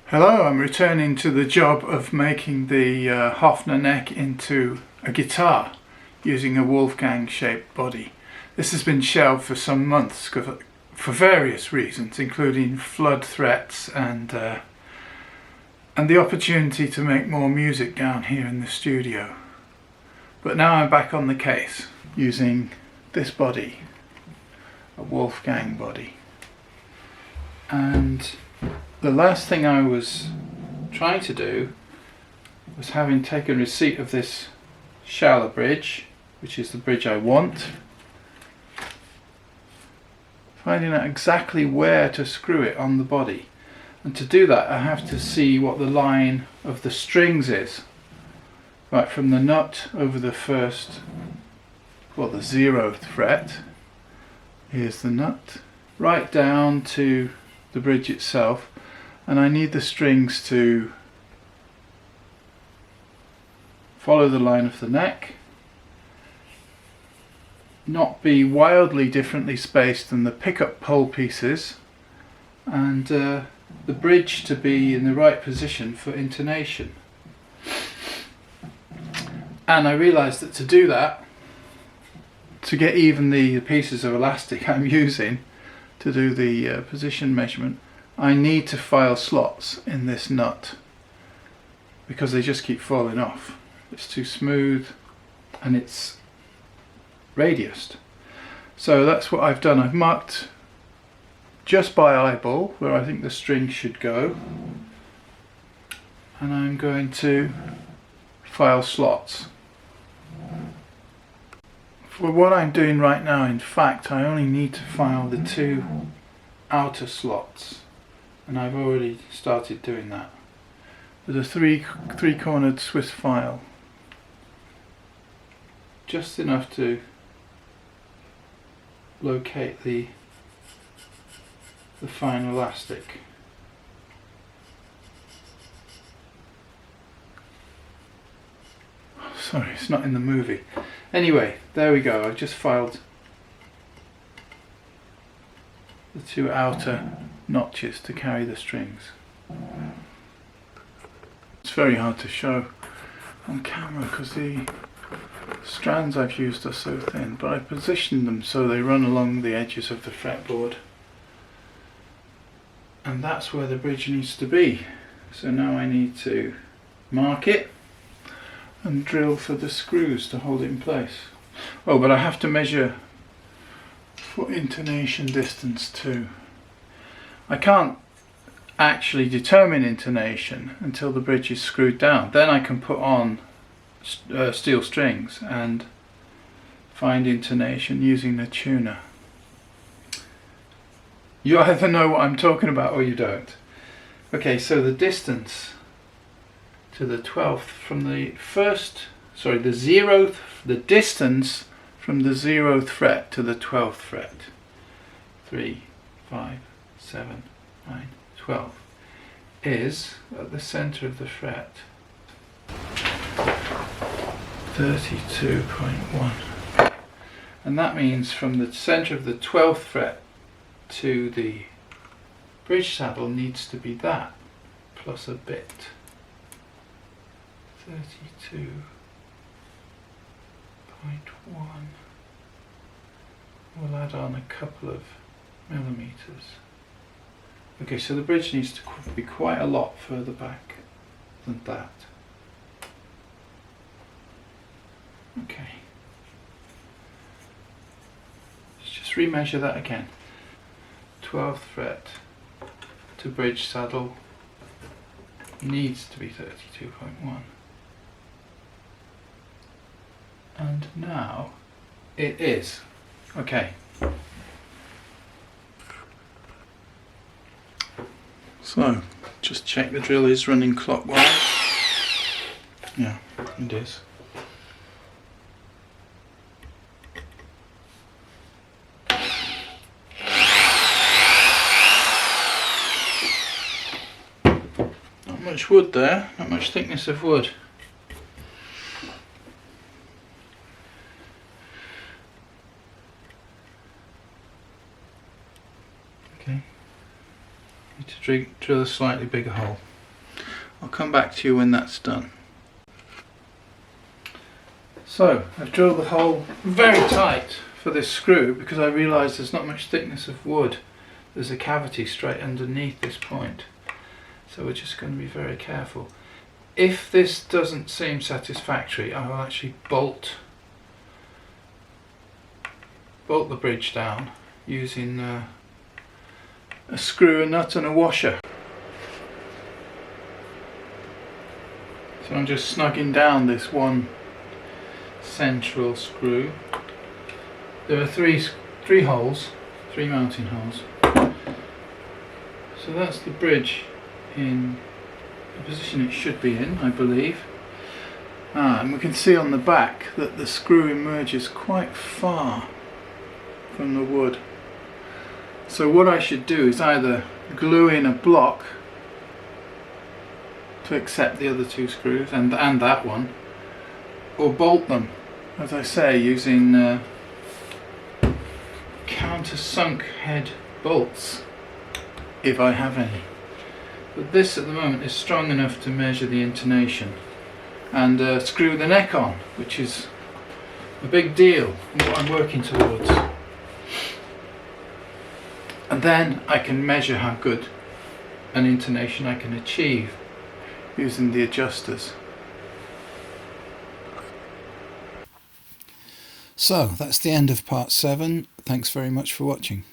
Hello, I'm returning to the job of making the Hofner neck into a guitar using a Wolfgang shaped body. This has been shelved for some months for various reasons, including flood threats and the opportunity to make more music down here in the studio. But now I'm back on the case using this body, a Wolfgang body. And the last thing I was trying to do was, having taken receipt of this Schaller bridge, which is the bridge I want, finding out exactly where to screw it on the body. And to do that I have to see what the line of the strings is. Right from the nut over the first, well, the 0th fret, here's the nut, right down to the bridge itself. And I need the strings to follow the line of the neck, not be wildly differently spaced than the pickup pole pieces, and the bridge to be in the right position for intonation. And I realised that to do that, to get even the pieces of elastic I'm using to do the position measurement, I need to file slots in this nut because they just keep falling off. It's too smooth and it's radiused. So that's what I've done. I've marked just by eyeball where I think the string should go, and I'm going to file slots. For what I'm doing right now, in fact, I only need to file the 2 outer slots. And I've already started doing that with a three-cornered Swiss file, just enough to locate the fine elastic. Sorry, it's not in the movie. Anyway, there we go. I've just filed the 2 outer notches to carry the strings. It's very hard to show on camera because the strands I've used are so thin, but I've positioned them so they run along the edges of the fretboard, and that's where the bridge needs to be. So now I need to mark it and drill for the screws to hold it in place. Oh, but I have to measure for intonation distance too. I can't actually determine intonation until the bridge is screwed down. Then I can put on steel strings and find intonation using the tuner. You either know what I'm talking about or you don't. Okay, so the distance to the 12th from the the 0th, the distance from the 0th fret to the 12th fret, 3, 5, 7, 9, 12, is at the center of the fret, 32.1. And that means from the center of the 12th fret to the bridge saddle needs to be that, plus a bit. 32.1. We'll add on a couple of millimeters. Okay, so the bridge needs to be quite a lot further back than that. Okay. Let's just remeasure that again. 12th fret to bridge saddle needs to be 32.1. And now it is. Okay. So, just check the drill is running clockwise. Yeah, it is. Not much wood there, not much thickness of wood. Okay. Need to drill a slightly bigger hole. I'll come back to you when that's done. So I've drilled the hole very tight for this screw because I realised there's not much thickness of wood. There's a cavity straight underneath this point. So we're just going to be very careful. If this doesn't seem satisfactory, I will actually bolt the bridge down using a screw, a nut and a washer. So I'm just snugging down this one central screw. There are three holes, 3 mounting holes. So that's the bridge in the position it should be in, I believe. And we can see on the back that the screw emerges quite far from the wood. So what I should do is either glue in a block to accept the other 2 screws and that one, or bolt them, as I say, using countersunk head bolts, if I have any. But this at the moment is strong enough to measure the intonation and screw the neck on, which is a big deal in what I'm working towards. And then I can measure how good an intonation I can achieve using the adjusters. So that's the end of part 7. Thanks very much for watching.